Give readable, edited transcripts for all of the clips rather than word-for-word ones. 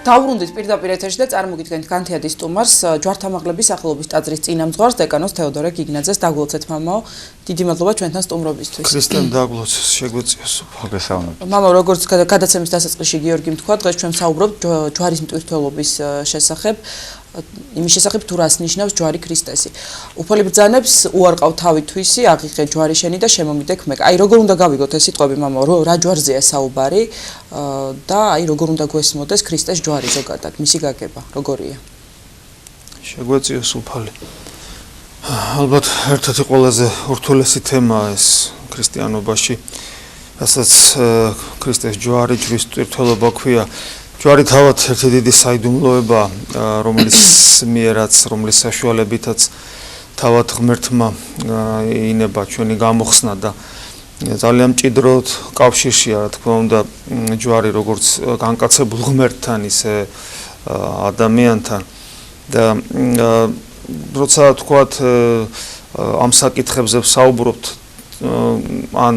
Დაუბრუნდით პირდაპირ ეთერში და წარმოგიდგენთ განთიადის სტუმარს ჯვართამაღლების სახელობის ტაძრის წინამძღვარს დეკანოს თეოდორე გიგნაძეს. დაგულოცეთ მამაო, დიდი მადლობა ჩვენთან სტუმრობისთვის. ქრისტემ დაგულოცეს, შეგვეციოს მოგესალმებით. მამაო, როგორც გადაცემის დასაწყისში გიორგიმ თქვა, დღეს ჩვენ საუბრობთ ჯვარის მტვირთველობის შესახებ. იმის შესახებ თუ რას ნიშნავს ჯვარი ქრისტესი. უფალი ბრძანებს უარყავ თავი თვისი, აღიღე ჯვარი შენი და შემომიდე ქმეკ. აი როგორ უნდა გავიგოთ ეს სიტყვები მამაო, რა ჯვარზეა საუბარი და აი როგორ უნდა გვესმოდეს ქრისტეს ჯვარი ზოგადად, მისი გაგება როგორია? შეგვეციოს უფალი. ალბათ ერთ-ერთი ყველაზე ურთულესი თემაა ეს ქრისტიანობაში, რასაც ქრისტეს ჯვარი, ჯვრის მტვირთველობა ქვია. ჯვარი თავად ერთი დიდი საიდუმლოება, რომლის საშუალებითაც თავად ღმერთმა ინება ჩვენი გამოხსნა და ძალიან მჭიდროდ კავშირშია, რა თქმა უნდა, ჯვარი როგორც განკაცებულ ღმერთთან, ისე ადამიანთან და როცა თქვათ ამ საკითხებზე ვსაუბრობთ, ან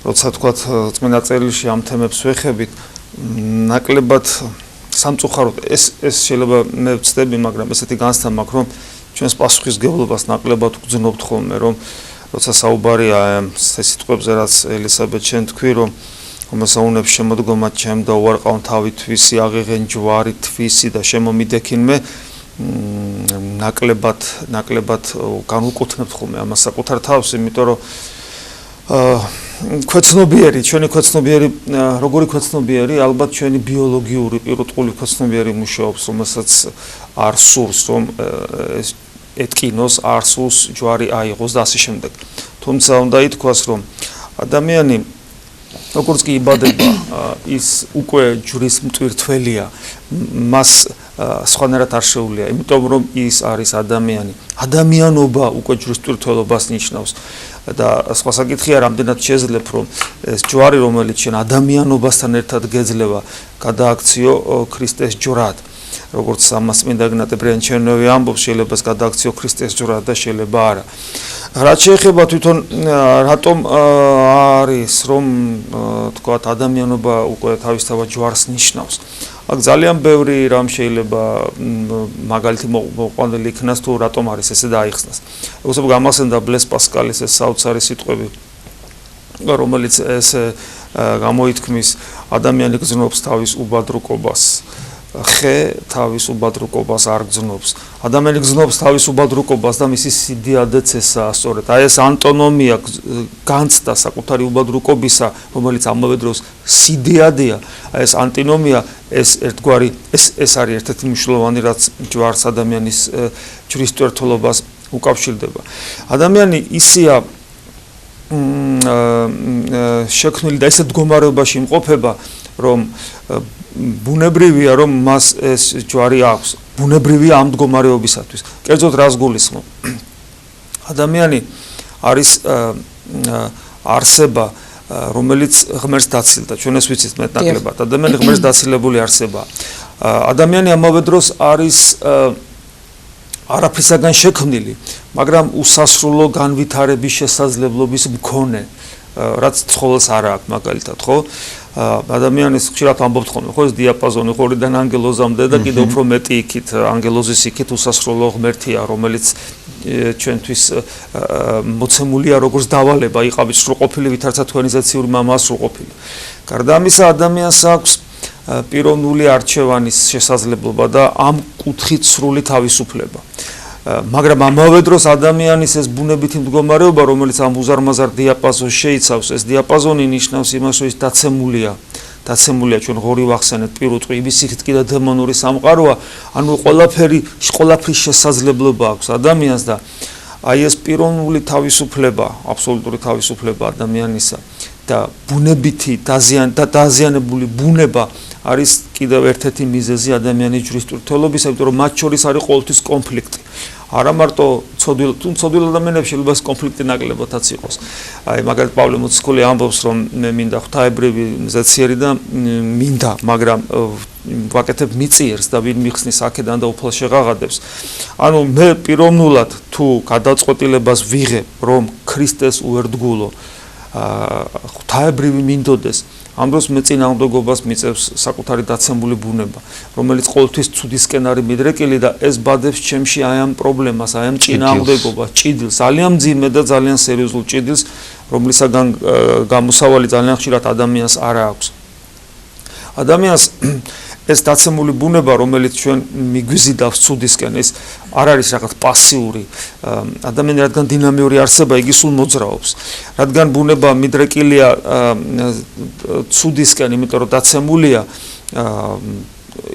როცა თქვათ წმინდა წერილში ამ თემებს ვეხებით, ნაკლებად სამწუხაროდ ეს შეიძლება მე ვცდები, მაგრამ ესეთი განცდა მაქვს, რომ ჩვენს პასუხისგებლობას ნაკლებად ვგრძნობთ ხოლმე, რომ როცა საუბარია ეს სიტყვებზე, რაც ელისაბედ შენ თქვი, რომ მომასაუნებს შემოდგომა ჩემ და უარყავ თავი თვისი, აღიღენ ჯვარი თვისი და შემომიდექინმე, ნაკლებად განუკუთვნებთ ხოლმე ამას საკუთარ თავს, იმიტომ რომ ქვეცნობიერი, ჩვენი ქვეცნობიერი, როგორი ქვეცნობიერი, ალბათ ჩვენი ბიოლოგიური პირუტყული ქვეცნობიერი მუშაობს, რომელსაც არ სურს, რომ ეს ეთკინოს, არ სურს ჯვარი აიღოს და ასე შემდეგ. თუმცა უნდა ითქვას, რომ ადამიანი როგორც კი იბადება, ის უკვე ჯვრის მტვირთველია, მას სხვანაირად არ შეუძლია, იმიტომ რომ ის არის ადამიანი. ადამიანობა უკვე ჯვრის მტვირთველობას ნიშნავს. და სხვა საკითხია, რამდენად შეძლებ, რომ ეს ჯვარი, რომელიც შენ ადამიანობასთან ერთად გეძლევა, გადააქციო ქრისტეს ჯვრად. როგორც ამას წმინდა ეგნატე ბრიანჩენოვი ამბობს, შეიძლება გადააქციო ქრისტეს ჯვრად და შეიძლება არა. რაც შეეხება თვითონ რატომ არის, რომ თქვათ ადამიანობა უკვე თავისთავად ჯვარს ნიშნავს. აქ ძალიან ბევრი რამ შეიძლება მაგალითი მოყვანილი იქნას, თუ რატომ არის ესე დაიხსნას. უბრალოდ გამახსენდა ბლეს პასკალის ეს საოცარი სიტყვები, რომელიც ესე გამოითქმის, ადამიანი გრძნობს თავის უბადრუკობას, ხე თავის უბადრუკობას არ გრძნობს. ადამიანი გრძნობს თავის უბადრუკობას და მისი სიდიადეც ესაა სწორედ. აი ეს ანტონომია განცდა საკუთარი უბადრუკობისა, რომელიც ამავე დროს სიდიადეა, აი ეს ანტინომია, ეს ერთგვარი ეს არის ერთ-ერთი მნიშვნელოვანი, რაც ჯვარს ადამიანის ჯვრის მტვირთველობას უკავშირდება. ადამიანი ისეა შექმნილი და ისეთ მდგომარეობაში იმყოფება, რომ ბუნებრივია, რომ მას ეს ჯვარი აქვს. ბუნებრივია ამ მდგომარეობისათვის. კერძოდ რას გულისხმობ? ადამიანი არის არსება, რომელიც ღმერთს დაცილდა. ჩვენ ეს ვიცით მეტნაკლებად. ადამიანი ღმერთს დაცილებული არსებაა. ადამიანი ამავე დროს არის არაფრისაგან შექმნილი, მაგრამ უსასრულო განვითარების შესაძლებლობის მქონე, რაც ცხოველს არ აქვს, მაგალითად, ხო? ადამიანის ხშირად ამბობთ ხოლმე, ხო, ეს დიაპაზონი ხორიდან ანგელოზამდე და კიდევ უფრო მეტი იქით, ანგელოზის იქით უსასრულო ღმერთია, რომელიც ჩვენთვის მოცემულია როგორც დავალება, იყავით სრულყოფილი, ვითარცა თვენიზაციური მამაა სრულყოფილი. გარდა ამისა, ადამიანს აქვს პიროვნული არჩევანის შესაძლებლობა და ამ კუთხით სრული თავისუფლება. მაგრამ ამავე დროს ადამიანის ეს ბუნებითი მდგომარეობა, რომელიც ამ უზარმაზარ დიაპაზონს შეიცავს, ეს დიაპაზონი ნიშნავს იმას, რომ ის დაცემულია ჩვენ ღორი ვახსენეთ პირუტყვი, იმისით კიდე დემონური სამყაროა, ანუ ყველაფრის შესაძლებლობა აქვს ადამიანს და აი ეს პიროვნული თავისუფლება, აბსოლუტური თავისუფლება ადამიანისა და ბუნებითი დაზიანებული ბუნება არის კიდევ ერთ-ერთი მიზეზი ადამიანის ჯვრის მტვირთველობისა, იმიტომ რომ მათ შორის არის ყოველთვის კონფლიქტი. არა მარტო ცოდვილ ადამიანებში შეიძლება ეს კონფლიქტი ნაკლებადაც იყოს. აი მაგალითად პავლე მოციქული ამბობს, რომ მე მინდა ღვთაებრივი მზეციერი და მინდა, მაგრამ ვაკეთებ მიწიერს და ვინ მიხსნის აქედან და უფალს შეღაღადებს. ანუ მე პიროვნულად თუ გადაწყვეტილებას ვიღებ, რომ ქრისტეს უერთგულო ღვთაებრივი მინდოდეს, ამ დროს მე წინააღმდეგობას მიწევს საკუთარი დაცემული ბუნება, რომელიც ყოველთვის ცუდისკენ არის მიდრეკილი და ეს ბადებს ჩემში აი ამ პრობლემას, აი ამ წინააღმდეგობას, ჭიდილს, ძალიან მძიმე და ძალიან სერიოზულ ჭიდილს, რომლისაგან გამოსავალი ძალიან ხშირად ადამიანს არ აქვს. ადამიანს ეს დაცემული ბუნება, რომელიც ჩვენ მიგვიზიდავს ცუდისკენ, ეს არ არის რაღაც პასიური. ადამიანი რადგან დინამიური არსება, იგი სულ მოძრაობს. რადგან ბუნება მიდრეკილია ცუდისკენ, იმიტომ რომ დაცემულია,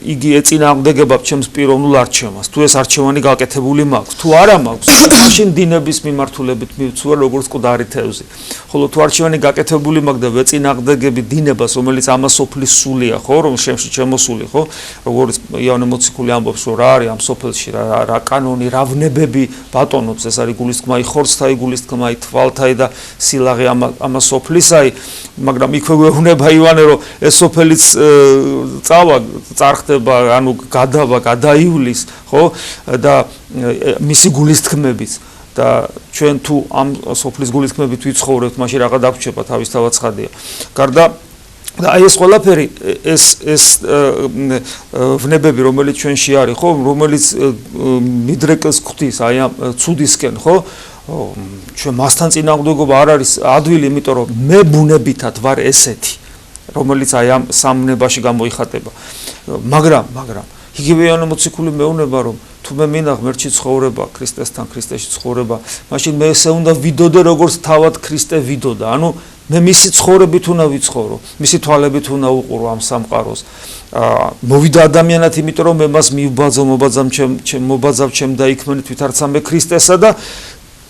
იგი ეწინააღმდეგება ჩემს პიროვნულ არჩევანს. თუ ეს არჩევანი გაკეთებული მაქვს, თუ არა მაქვს, მაშინ დინების მიმართულებით მივცულა როგორც მკვდარი თევზი. ხოლო თუ არჩევანი გაკეთებული მაქვს და ვეწინააღმდეგები დინებას, რომელიც ამას სოფლის სულია, ხო, რომ შემში შემოსული, ხო, როგორც იოანე მოციქული ამბობს, რომ რა არის ამ სოფელში, რა კანონი, რა ვნებები ბატონობს, ეს არის გულისხმაი ხორცთაი, გულისხმაი თვალთაი და სილაღე ამას სოფლისაი, მაგრამ იქვე გვეუბნება იოანე, რომ ეს სოფელიც წარხდება, ანუ გადაივლის, ხო, და მისი გულისხმებით და ჩვენ თუ ამ სოფლის გულისხმებით ვიცხოვრებთ, მაშინ რაღაც დაგვრჩება თავისთავად ცხადია. გარდა და აი ეს ყველაფერი ეს ვნებები, რომელიც ჩვენში არის, ხო, რომელიც მიდრეკილს ხვდის აი ამ ცუდისკენ, ხო? ჩვენ მასთან წინააღმდეგობა არ არის ადვილი, იმიტომ რომ მე ბუნებითად ვარ ესეთი, რომელიც აი ამ სამნებაში გამოიხატება. მაგრამ იგივე იოანე მოციქული მეუბნება, რომ თუ მე მინდა ღმერთში ცხოვრება, ქრისტესთან, ქრისტეში ცხოვრება, მაშინ მე ესე უნდა ვიდოდე, როგორც თავად ქრისტე ვიდოდა. ანუ მე მისი ცხოვრებით უნდა ვიცხოვრო, მისი თვალებით უნდა უყურო ამ სამყაროს. მოვიდა ადამიანად, იმიტომ რომ მე მას მივბაძო, მობაძავ ჩემ დაიქმნით ვითარცა მე ქრისტესა და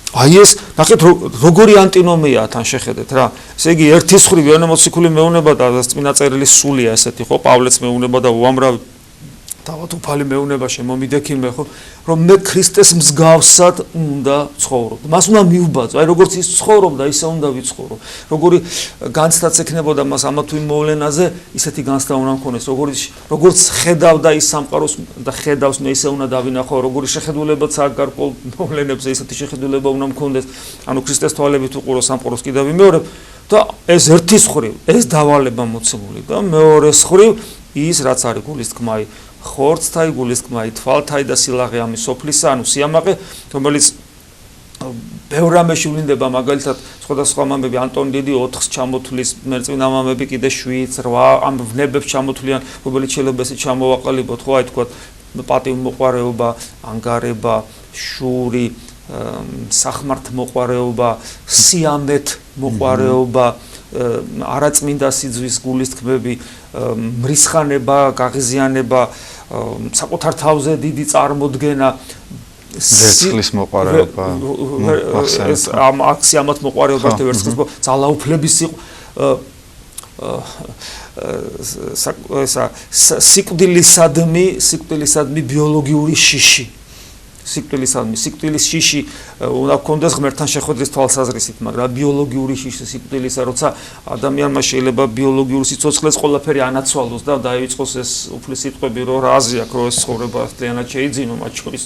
აი ეს ნახეთ როგორი ანტინომია თან შეხედეთ რა. ესე იგი ერთის ხრივ იოანე მოციქული მეუბნება და წმინდა წერილის სულია ესეთი, ხო, პავლეც მეუბნება და უამრავი თავად უფალი მეუბნება შემომიდექილმე, ხო, რომ მე ქრისტეს მსგავსად უნდა ცხოვრობ. მას უნდა მივბაძო, აი როგორც ის ცხოვრობდა, ისე უნდა ვიცხოვრო. როგორი განცდაც ექნებოდა მას ამა თუ იმ მოვლენაზე, ისეთი განცდა უნდა მქონდეს, როგორც ხედავდა ის სამყაროს და ხედავს, მე ისე უნდა დავინახო, როგორი შეხედულებაც აქვს გარკვეულ მოვლენებზე, ისეთი შეხედულება უნდა მქონდეს. ანუ ქრისტეს თვალებით უყურო სამყაროს კიდევ ვიმეორებ და ეს ერთის ხრივ, ეს დავალება მოცემული და მეორეს ხრივ ის რაც არის გულისხმაი ხორცთაი, გულისხმაი თვალთაი და სილაღე ამის სოფლისა, ანუ სიამაყე, რომელიც ბევრ რამეში ვლინდება, მაგალითად სხვადასხვა მამები ანტონი დიდი 4-ს ჩამოთვლის, მერწმინდა მამები კიდე 7, 8 ამ ვნებებს ჩამოთვლიან, რომელიც შეიძლება ესე ჩამოვაყალიბოთ, ხო, აი თქვა პატივმოყვარეობა, ანგარება, შური, სახმართმოყვარეობა, სიამეთმოყვარეობა, არაწმინდა სიძვის გულისხმები, მრისხანება, გაღიზიანება, საკუთარ თავზე დიდი წარმოდგენა, ვერცხლის მოყვარეობა, ეს ამ აქსიომათ მოყვარეობა და ვერცხლის ძალაუფლების სიკვდილისადმი ბიოლოგიური შიში. სიკვდილის შიში უნდა გქონდეს ღმერთთან შეხვედრის თვალსაზრისით, მაგრამ ბიოლოგიური შიში სიკვდილისა, როცა ადამიანმა შეიძლება ბიოლოგიური სიცოცხლეს ყველაფერი ანაცვალოს და დაივიწყოს ეს უფლის სიტყვები, რომ რაზე აქვს, რომ ეს ცხოვრება მთლიანად შეიძინო, მათ შორის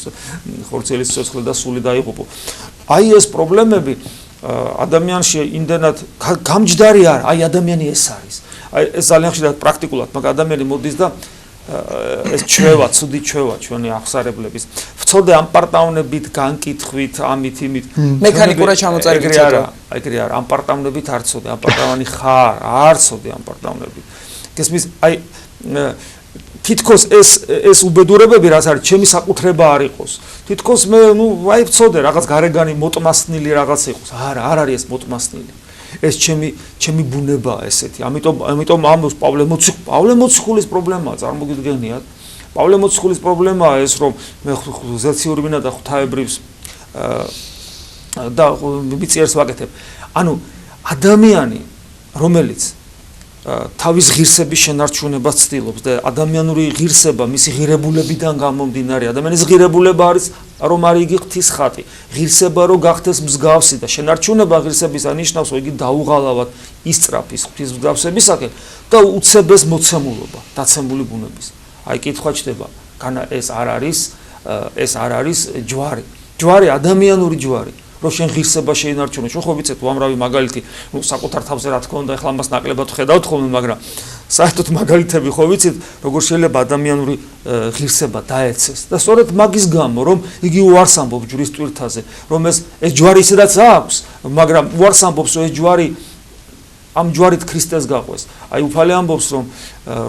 ხორცელი სიცოცხლე და სული დაიღუპო. აი ეს პრობლემები ადამიანში იმდენად გამჯდარი არ, აი ადამიანი ეს არის. აი ეს ძალიან ხშირად პრაქტიკულად, მაგრამ ადამიანი მოდის და ეს ჩვევა, ცუდი ჩვევა ჩვენი აღსარებლების. ვწოდე ამ პარტავნებით, განკითხვით, ამით, იმით. მექანიკურად ჩამოწერილი ცოდვა. ეგრე არა, ამ პარტავნებით არ ცოდე, ამ პარტავანი ხარ, არ ცოდე ამ პარტავნებით. გესმის, აი თითქოს ეს უბედურებები, რაც არის, ჩემი საკუთრება არ იყოს. თითქოს მე, აი ვწოდე, რაღაც გარეგანი მოტმასნილი რაღაც იყოს. არა, არ არის ეს მოტმასნილი. ეს ჩემი ბუნებაა ესეთი. ამიტომ ამბობს პავლე მოციქულის პრობლემაა, წარმოგიდგენიათ. პავლე მოციქულის პრობლემაა ეს, რომ მე ზეციური ვინა და ღვთაებრივს და მიწიერს ვაკეთებ. ანუ ადამიანი, რომელიც თავის ღირსების შენარჩუნებას ცდილობს და ადამიანური ღირსება მისი ღირებულებიდან გამომდინარე, ადამიანის ღირებულება არის რომ არის იგი ღვთის ხატი, ღირსება რომ გახდეს მსგავსი და შენარჩუნება ღირსების ანიშნავს, რომ იგი დაუღალავად ისწრაფის ღვთის მსგავსებისაკენ და უცებეს მოცემულობა, დაცემული ბუნების. აი კითხვა ჩდება, განა ეს არ არის ჯვარი. ჯვარი ადამიანური ჯვარი. რომ შენ ღირსება შეინარჩუნო. ჩვენ ხო ვიცით უამრავი მაგალითი, ნუ საკუთარ თავზე რა თქმა უნდა, ეხლა ამას ნაკლებად ხედავთ ხოლმე, მაგრამ საერთოდ მაგალითები ხო ვიცით, როგორ შეიძლება ადამიანური ღირსება დაეცეს. და სწორედ მაგის გამო, რომ იგი უარს ამბობს ჯვრის ტვირთაზე, რომ ეს ჯვარი ისედაც აქვს, მაგრამ უარს ამბობს, რომ ეს ჯვარი ამ ჯვარით ქრისტეს გაყვეს. აი უფალი ამბობს, რომ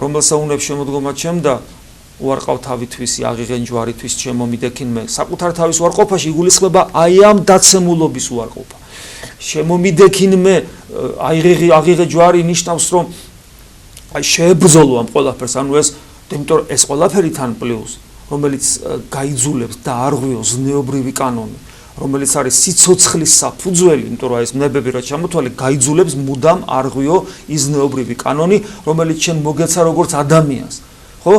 რომელსა უნებს შემოდგომა ჩემდა უარყავ თავითვისი აღიღენ ჯვარითვის ჩემო მიდექინმე. საკუთარ თავის უარყოფაში იგულისხმება აი ამ დაცემულობის უარყოფა. შემომიდექინმე აღიღე ჯვარი ნიშნავს, რომ აი შეებრძოლო ამ ყველაფერს, ანუ იმიტომ ეს ყველაფერი თან პლუს, რომელიც გაიძულებს და არღვიო ზნეობრივი კანონი, რომელიც არის სიცოცხლის საფუძველი, იმიტომ რომ ეს ნებები რაც ჩამოთვალე, გაიძულებს მუდამ არღვიო იზნეობრივი კანონი, რომელიც შენ მოგეცა როგორც ადამიანს. ხო?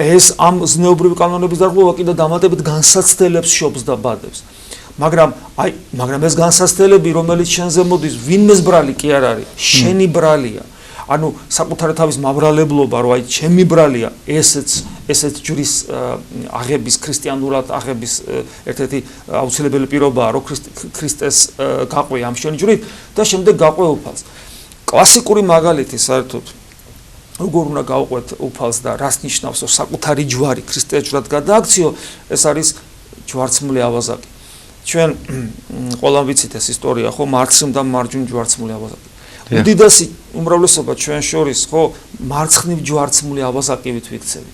ეს ამ ზნეობრივი კანონების დარღვევა კიდე დამატებით განსაცდელებს შობს და ბადებს. მაგრამ ეს განსაცდელები, რომელიც შენზე მოდის, ვინმეს ბრალი კი არ არის, შენი ბრალია. ანუ საკუთარი თავის მაბრალებლობა, რომ აი ჩემი ბრალია, ესეც ჯვრის აღების ქრისტიანულად აღების ერთ-ერთი აუცილებელი პირობაა, რომ ქრისტეს გაყვე ამ შენი ჯვრით და შემდეგ გაყვე უფალს. კლასიკური მაგალითი საერთოდ როგორ უნდა გავყვეთ უფალს და რას ნიშნავს, რომ საკუთარი ჯვარი ქრისტეს ჯვრად გადააქციო, ეს არის ჯვარცმული ავაზაკი. ჩვენ ყველამ ვიცით ეს ისტორია, ხო, მარცხნივ და მარჯვნივ ჯვარცმული ავაზაკი. უდიდესი უმრავლესობა ჩვენ შორის, ხო, მარცხნივ ჯვარცმული ავაზაკივით ვიქცევი,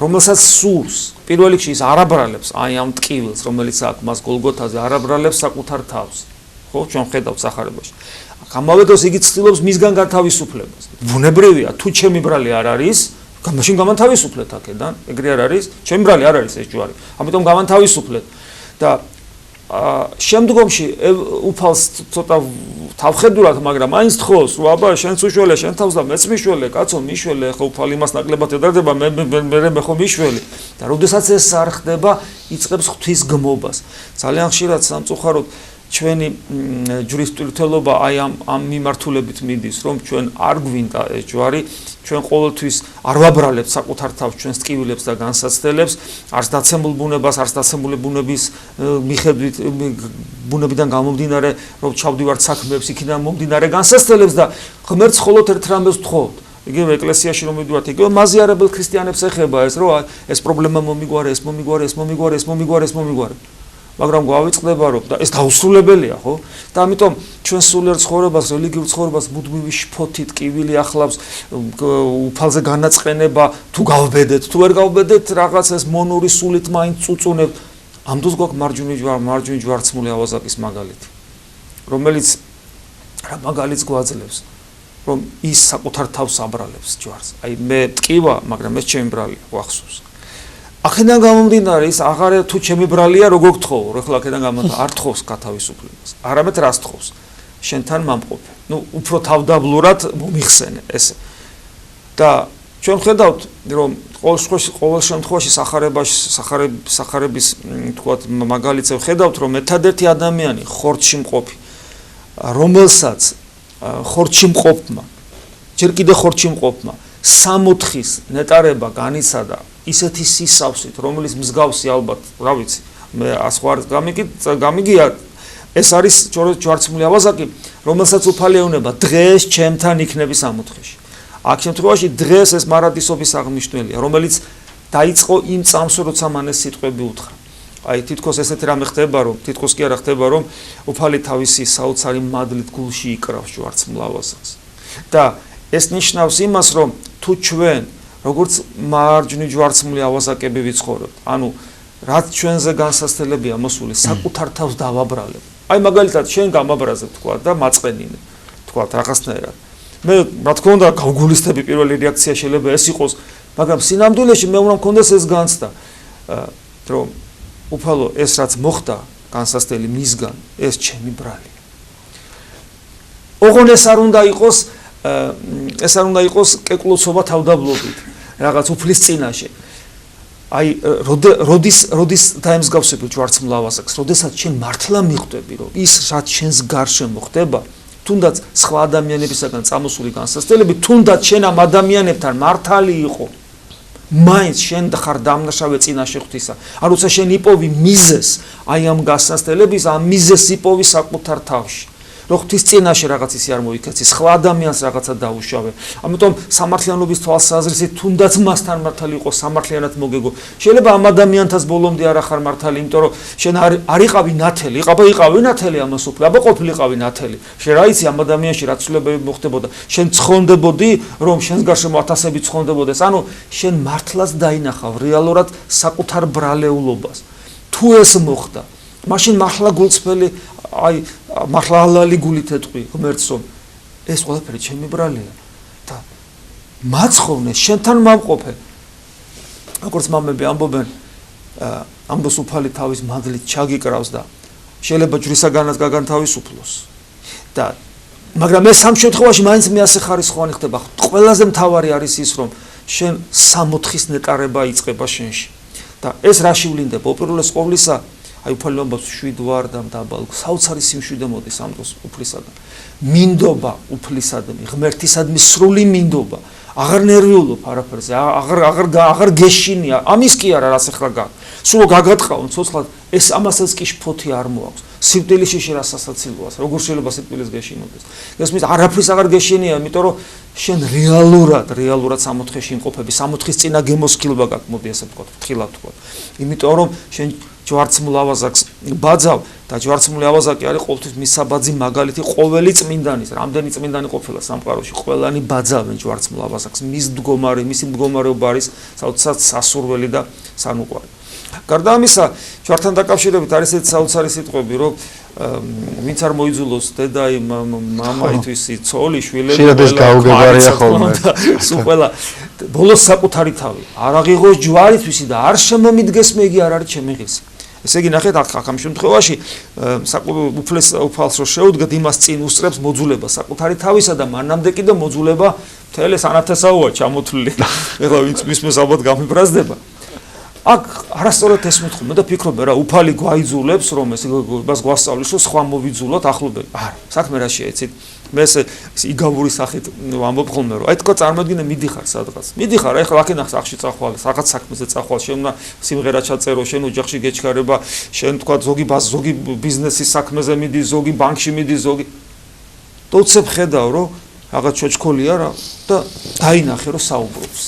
რომელსაც სურს, პირველ რიგში ის არაბრალებს აი ამ ტკივილს, რომელიც აქვს მას გოლგოთაზე, არაბრალებს საკუთარ თავს. ხო, ჩვენ ხედავთ სახარებაში. გამავედოს იგი ცდილობს მისგან გათავისუფლებას. ბუნებრივია, თუ ჩემი ბრალი არ არის, მაშინ გამანთავისუფლეთ აქედან, ეგრე არ არის, ჩემი ბრალი არ არის ეს ჯვარი. ამიტომ გამანთავისუფლეთ და შემდგომში უფალს ცოტა თავხედურად, მაგრამ აინც თხოვს, რომ აბა შენც უშველე, შენ თავს და მეც მიშველე, კაცო მიშველე, ხო უფალი მას ნაკლებად ედარდება, მე ხო მიშველე. და როდესაც ეს არ ხდება, იწყებს ღვთის გმობას. ძალიან ხშირად სამწუხაროდ ჩვენი ჯვრის ტვირთელობა აი ამ მიმართულებით მიდის, რომ ჩვენ არ გვინდა ეს ჯვარი, ჩვენ ყოველთვის არ ვაბრალებთ საკუთარ თავს ჩვენს ტკივილებს და განსაცდელებს, არც დაცემულ ბუნებას, არც დაცემული ბუნების მიხედვით ბუნებიდან გამომდინარე, რომ ჩავდივართ საქმეებს, იქიდან მომდინარე განსაცდელებს და ღმერთს მხოლოდ ერთ რამეს ვთხოვთ. იგივე ეკლესიაში რომ მივიდივართ, იგივე მაზიარებელ ქრისტიანებს ეხება ეს, რომ ეს პრობლემა მომიგვარე, ეს მომიგვარე, ეს მომიგვარე, ეს მომიგვარე, ეს მომიგვარე. მაგრამ გვავიწყდება რომ და ეს დაუსრულებელია, ხო? და ამიტომ ჩვენ სულიერ ცხოვრებას, რელიგიურ ცხოვრებას მუდმივი შფოთი ტკივილი ახლავს, უფალზე განაწყენება, თუ გავბედეთ, თუ ვერ გავბედეთ, რაღაც ეს მონური სულით მაინც წუწუნებთ. ამ დროს გვაქვს მარჯვნივ ჯვარცმული ავაზაკის მაგალითი, რომელიც რა მაგალითს გვაძლევს, რომ ის საკუთარ თავს აბრალებს ჯვარს. აი მე ტკივა, მაგრამ ეს ჩემი ბრალია, გვახსოვს. აქედან გამომდინარე ის აღარ თუ ჩემი ბრალია როგორ გთხოვ, ეხლა აქედან გამომდინარე არ თხოვს გათავისუფლებას, არამედ რას თხოვს? შენთან მამყოფე. ნუ უფრო თავდაბლურად მომიხსენე ესე. და ჩვენ ხედავთ, რომ ყოველ შემთხვევაში სახარების თქვათ მაგალითზე ხედავთ, რომ ერთადერთი ადამიანი ხორცში მყოფი, რომელსაც ხორცში მყოფმა, ჯერ კიდე ხორცში მყოფმა 60-ის ნეტარება განიცადა ისეთი სისავსით, რომელიც მსგავსი ალბათ, რა ვიცი, მე ასხوار გამიგია, ეს არის ჯვარცმული ავაზაკი, რომელსაც უფალი ეუბნება დღეს ჩემთან იქნები სამოთხეში. აქ შემთხვევაში დღეს ეს მარადისობის აღნიშნულია, რომელიც დაიწყო იმ წამს, როცა მან ეს სიტყვები უთხრა. აი თითქოს ესეთი რამე ხდება, რომ თითქოს კი არა ხდება, რომ უფალი თავისი საოცარი მადლით გულში იკრავს ჯვარცმულ ავაზაკს. და ეს ნიშნავს იმას, რომ თუ ჩვენ როგორც მარჯვნივ ჯვარცმული ავაზაკები ვიცხოვრებთ, ანუ რაც ჩვენზე განსაცდელებია მოსული, საკუთარ თავს დავაბრალებ. აი მაგალითად შენ გამაბრაზებ თქვა და მაწყენინე, თქვა რაღაცნაირად. მე რა თქმა უნდა გავგულისდები პირველი რეაქცია შეიძლება ეს იყოს, მაგრამ სინამდვილეში მე უნდა მქონდეს ეს განცდა, რომ უფალო ეს რაც მოხდა განსაცდელი მისგან, ეს ჩემი ბრალია. ოღონ ეს არ უნდა იყოს კეკლოცობა თავდაბლობით, რაღაც უფლის წინაშე. აი როდის დაემსგავსებელ ჯვარცმულ ავაზაკს, როდესაც შენ მართლა მიხვდები, რომ ის რაც შენს გარშემო ხდება, თუნდაც სხვა ადამიანებისაგან წამოსული განსაცდელები, თუნდაც შენ ამ ადამიანებთან მართალი იყო, მაინც შენ ხარ დამნაშავე წინაშე ღვთისა. ან როცა შენ იპოვი მიზეს, აი ამ გასასწელების, ამ მიზეს იპოვი საკუთარ თავში. რომ ღვთის წინაშე რაღაც ისე არ მოიქეცი, სხვა ადამიანს რაღაცა დაუშავე. ამიტომ სამართლიანობის თვალსაზრისით თუნდაც მასთან მართალი იყო, სამართლიანად მოგეგო. შეიძლება ამ ადამიანთაც ბოლომდე არ ახარ მართალი, იმიტომ რომ შენ არ იყავი ნათელი, იყავი ნათელი ამას უფლი, აბა ყოფილიყავი ნათელი. შენ რა იცი ამ ადამიანში რა ცვლილებები მოხდებოდა? შენ ცხონდებოდი, რომ შენს გარშემო ათასები ცხონდებოდეს. ანუ შენ მართლაც დაინახავ რეალურად საკუთარ ბრალეულობას. თუ ეს მოხდა, მაშინ მართლა გულწრფელი აი მართლა ალალი გულით ეთყვი ღმერთსო ეს ყველაფერი ჩემი ბრალია და მაცხოვნე შენთან მამყოფე როგორც მამები ამბობენ ამბოს უფალი თავის მადლით ჩაგიკრავს და შეიძლება ჯვრისაგანაც გაგან თავისუფლოს და მაგრამ ეს სამ შემთხვევაში მაინც მე ასე ხარისხოვანი ხდება ყველაზე მთავარი არის ის რომ შენ 60-ის ნეტარება იწყება შენში და ეს რა შევლინდება უპირველეს ყოვლისა აი უფალობას 7 ვარ და დაბალ საოცარი სიმშვიდე მოდის ამ დროს უფლისადმი მინდობა უფლისადმი ღმერთისადმი სრული მინდობა აღარ ნერვიულობ არაფერზე აღარ გეშინია ამის კი არა რაც ახლა გა სულ გაგატყავ ცოცხლად ეს ამასაც კი შფოთი არ მოაქვს სიკვდილის შეშერა სასაცილოა როგორ შეიძლება სიკვდილის გეშინოდეს გასმის არაფრის აღარ გეშინია იმიტომ რომ შენ რეალურად 60-ში იმყოფები 60-ის წინა გემოსკილება გაქვს მოდი ასე ვთქვა ფრთხილად ვთქვა იმიტომ რომ შენ ჯვარცმულ ავაზაკს ბაძავ და ჯვარცმული ავაზაკი არის ყოველთვის მის საბაძი მაგალითი ყოველი წმინდანის რამდენი წმინდანი ყოფილა სამყაროში ყველანი ბაძავენ ჯვარცმულ ავაზაკს მისი მდგომარეობა არის საოცრად სასურველი და სანუყვარი გარდა ამისა ჯვართან დაკავშირებით არის ეს საოცარი სიტყვები რომ ვინც არ მოიძულოს დედა მამაისთვის ცოლი შვილები გაუგებარია ხოლმე სულ ყველა ბოლოს საკუთარი თავი არ აღიღოს ჯვარისთვის და არ შემომიდგეს მე იგი არ არის ჩემი ღირსი ესე იგი ნახეთ აქ ამ შემთხვევაში უფალს რო შეუდგათ იმას წინ უსწრებს მოძულება საკუთარი თავისა და მანამდე კიდე მოძულება მთელი სანათესაოა ჩამოთვლილი ეხლა ვინც მისმეს ალბათ გამიბრაზდება აქ არასწორად ეს მეთქვა და ფიქრობ რა უფალი გვაიძულებს რომ ეს მას გვასწავლის რომ სხვა მოვიძულოთ ახლობელი არა საქმე რა შეეცით მე ეს იგავური სახით ვამბობ ხოლმე რომ აი თქო წარმოგიდგენე მიდიხარ სადღაც მიდიხარ ეხლა აქედან სახში წახვალ რაღაც საქმეზე წახვალ შენ უნდა სიმღერა ჩაწერო შენ ოჯახში გეჩქარება შენ თქვა ზოგი ბიზნესის საქმეზე მიდი ზოგი ბანკში მიდი ზოგი და უცებ ხედავ რომ რაღაც ჩოჩქოლია რა და დაინახე რომ საუბრობს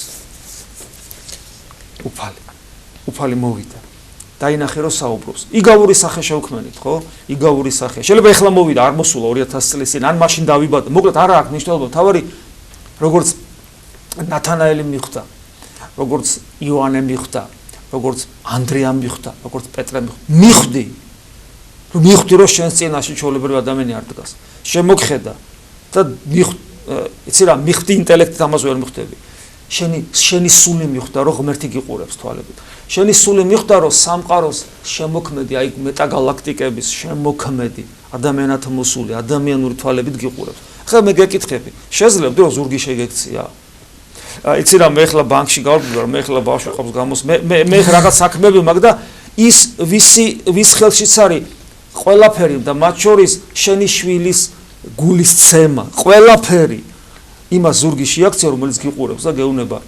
უფალი მოვიდა დაინახე რომ საუბრობს იგავური სახე შევქმნით ხო იგავური სახე შეიძლება ეხლა მოვიდა არ მოსულა 2000 წლის წინ ან მაშინ დავიბადე მოკლედ არა აქვს მნიშვნელობა თავარი როგორც ნათანაელი მიხვდა როგორც იოანე მიხვდა როგორც ანდრია მიხვდა როგორც პეტრე მიხვდი რომ შენს წინაშე ჩვეულებრივი ადამიანი არ დგას შემოგხედა და იცი რა მიხვდი ინტელექტით ამას ვერ მიხვდები შენი სული მიხვდა რომ ღმერთი გიყურებს თვალებით შენი სული მიხვდა რომ სამყაროს შემოქმედი აი მეტაგალაქტიკების შემოქმედი ადამიანათა მოსული ადამიანური თვალებით გიყურებს ხა მე გეკითხები შეძლებდი რომ ზურგი შეგექცია იცი რა მე ხლა ბანკში გავდივარ რომ მე ხლა ბავშვი ყავს გამოს მე რაღაც საქმეები მაქვს და ის ვის ხელშიც არის ყველაფერი და მათ შორის შენი შვილის გულის ცემა ყველაფერი იმას ზურგი შეაქცია რომელიც გიყურებს და გეუნება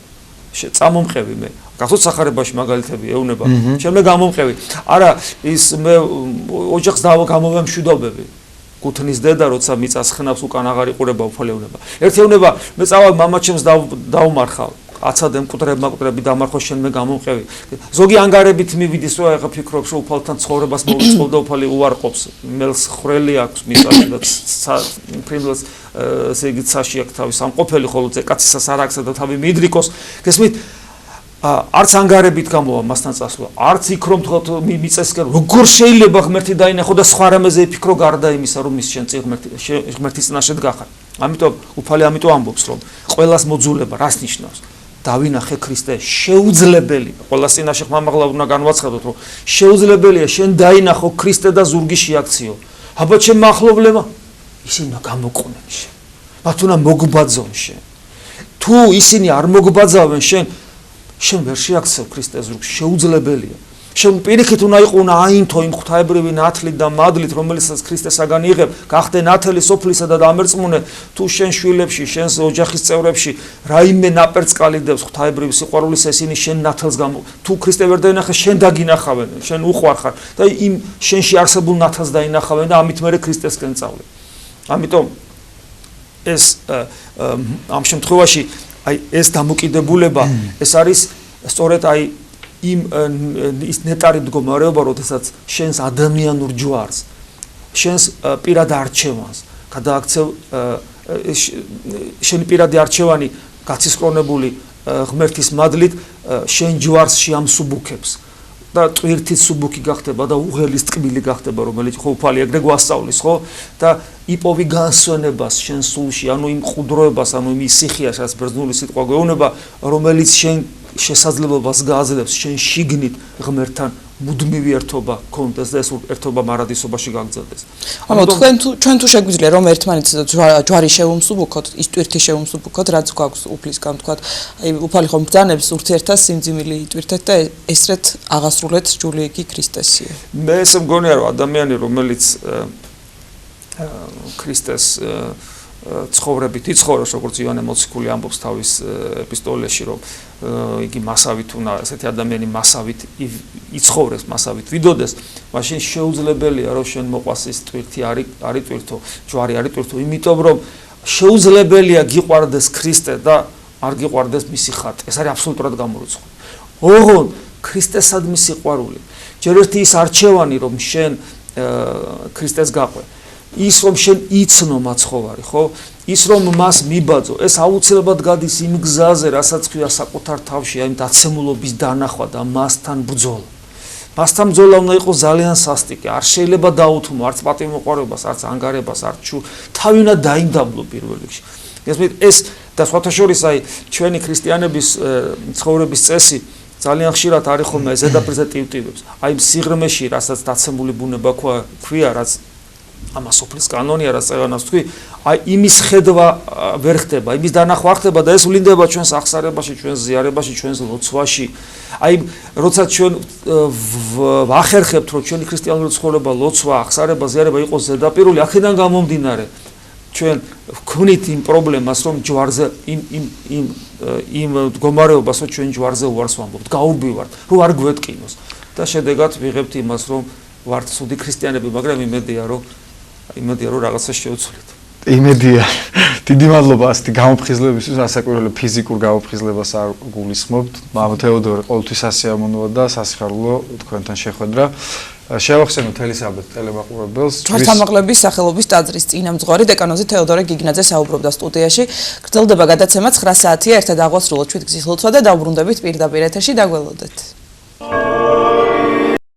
წამომყევი მე გახსოვთ სახარებაში მაგალითები ეუნება შემე გამომყევი არა ის მე ოჯახს გამოვე მშვიდობები გუთნის დედა როცა მიწას ხნავს უკან აღარ იყურება უფალეუნება ერთი ეუნება მე წავალ მამაჩემს დაუმარხავ აცადე მკვდრები დამარხო შენ მე გამომყევი ზოგი ანგარებით მივიდის რომ ახლა ფიქრობს რომ უფალთან ცხოვრებას მოვიწყობ და უფალი უარყოფს მელს ხრელი აქვს მიწაში და პრინციპს ესე იგი ცაში აქვს თავის სამყოფელი ხოლო კაცისას არ აქვს და თავი მიდრიკოს გესმით არც ანგარებით გამოვა მასთან წასვლა არც იქ რომ თქო მიწესკენ როგორ შეიძლება ღმერთი დაინახო და სხვა რამეზე იფიქრო გარდა იმისა რომ ის შენ ღმერთის წინაშე დგახარ ამიტომ უფალი ამიტომ ამბობს რომ ყველას მოძულება რას ნიშნავს დავინახე ქრისტე შეუძლებელია ყველას წინაშე ხმამაღლა უნდა განვაცხადოთ რომ შეუძლებელია შენ დაინახო ქრისტე და ზურგი შეაქციო აბა ჩემ მახლობლებმა ისინი უნდა გამოყნენ შენ მათ უნდა მოგბაძონ შენ თუ ისინი არ მოგბაძავენ შენ ვერ შეაქცევ ქრისტეს ზურგს შეუძლებელია შენ პირიქით უნდა იყო აინთო იმ ღვთაებრივი ნათლით და მადლით, რომელიცაც ქრისტესაგან იღებ, გახდე ნათელი სოფლისა და დამერწმუნე, თუ შენ შვილებში, შენს ოჯახის წევრებში რაიმე ნაპერწკალი დევს ღვთაებრივი სიყვარულის, ესენი შენ ნათელს თუ ქრისტე ვერ დაინახეს, შენ დაგინახავენ, შენ უყვარხარ და იმ შენში არსებულ ნათელს დაინახავენ და ამით მერე ქრისტესკენ წავლე. ამიტომ ეს ამ შემთხვევაში აი ეს დამოკიდებულება ეს არის სწორედ აი იმ ის ნეტარი მდგომარეობა, როდესაც შენს ადამიანურ ჯვარს, შენს პირად არჩევანს გადააქცევ შენი პირადი არჩევანი გაცისკრონებული ღმერთის მადლით შენ ჯვარს შეამსუბუქებს და ტვირთის სუბუქი გახდება და უღელის ტკბილი გახდება, რომელიც ხო უფალი ეგრე გვასწავლის, ხო? და იპოვი განსვენებას შენ სულში, ანუ იმ ყუდროებას, ანუ იმ სიხიას, რაც ბერძნული სიტყვა გვეუბნება, რომელიც შენ შესაძლებლობას გააძლევს შენ შიგნით ღმერთთან მუდმივი ერთობა გქონდეს და ეს ერთობა მარადისობაში გაგრძელდეს. ამიტომ ჩვენ თუ შეგვიძლია რომ ერთმანეთს ჯვარი შევუმსუბუქოთ, ის ტვირთი შევუმსუბუქოთ, რაც გვაქვს უფლისგან, თქვათ, აი უფალი ხომ ბრძანებს ურთიერთას სიმძიმილი იტვირთეთ და ესრეთ აღასრულეთ ჯული იგი ქრისტესია. მე ესე მგონია რომ ადამიანი რომელიც ქრისტეს ცხოვრებით იცხოვრებს, როგორც ივანე მოციქული ამბობს თავის ეპისტოლეში, რომ იგი მასავით უნდა ესეთი ადამიანი მასავით იცხოვრებს, მასავით ვიდოდეს, მაშინ შეუძლებელია რომ შენ მოყვას ის ტვირთი არ იტვირთო, ჯვარი არ იტვირთო, იმიტომ რომ შეუძლებელია გიყვარდეს ქრისტე და არ გიყვარდეს მისი ხატი. ეს არის აბსოლუტურად გამორიცხული. ოღონდ ქრისტესადმი სიყვარული, ჯერ ერთი ის არჩევანი რომ შენ ქრისტეს გაყვე. ის რომ შენ იცნო მაცხოვარი, ხო? ის რომ მას მიბაძო, ეს აუცილებლად გადის იმ გზაზე, რასაც ქვია საკუთარ თავში, აი დაცემულობის დანახვა და მასთან ბრძოლა. მასთან ბრძოლა უნდა იყოს ძალიან სასტიკი, არ შეიძლება დაუთმო არც პატივმოყვარეობას, არც ანგარებას, არც თავი უნდა დაინდაბლო პირველ რიგში. ეს და სხვათა შორის აი ჩვენი ქრისტიანების ცხოვრების წესი ძალიან ხშირად არის ხოლმე ზედაპირზე ტივტივებს. აი სიღრმეში, რასაც დაცემული ბუნება ქვია, რაც ამას სოფლის კანონია, რაც წევანას თქვი, აი იმის ხედვა ვერ ხდება, იმის დანახვა არ ხდება და ეს ვლინდება ჩვენს აღსარებაში, ჩვენს ზიარებაში, ჩვენს ლოცვაში. აი როცა ჩვენ ვახერხებთ, რომ ჩვენი ქრისტიანული ცხოვრება, ლოცვა, აღსარება, ზიარება იყოს ზედაპირული, აქედან გამომდინარე ჩვენ ვქვნით იმ პრობლემას, რომ ჯვარზე იმ მდგომარეობას, რომ ჩვენ ჯვარზე უარს ვამბობთ, გაურბივართ, რომ არ გვეტკინოს და შედეგად ვიღებთ იმას, რომ ვართ ცუდი ქრისტიანები, მაგრამ იმედია რომ რაღაცა შევცვლით. იმედია. დიდი მადლობა ასეთი გამოფხიზლებისთვის, ასაკვირველი ფიზიკურ გამოფხიზლებას არ გულისხმობთ. მამა თეოდორე ყოველთვის სასიამოვნოა და სასიხარულო თქვენთან შეხვედრა. შევახსენოთ ელისაბედ ტელემაყურებელს. ჯვართამაღლების სახელობის ტაძრის წინამძღვარი დეკანოზი თეოდორე გიგნაძე საუბრობდა სტუდიაში. გრძელდება გადაცემა 9 საათია, ერთად აღვასრულოთ ჩვით გზის ლოცვა და დავბრუნდებით პირდაპირ ეთერში, დაგველოდეთ.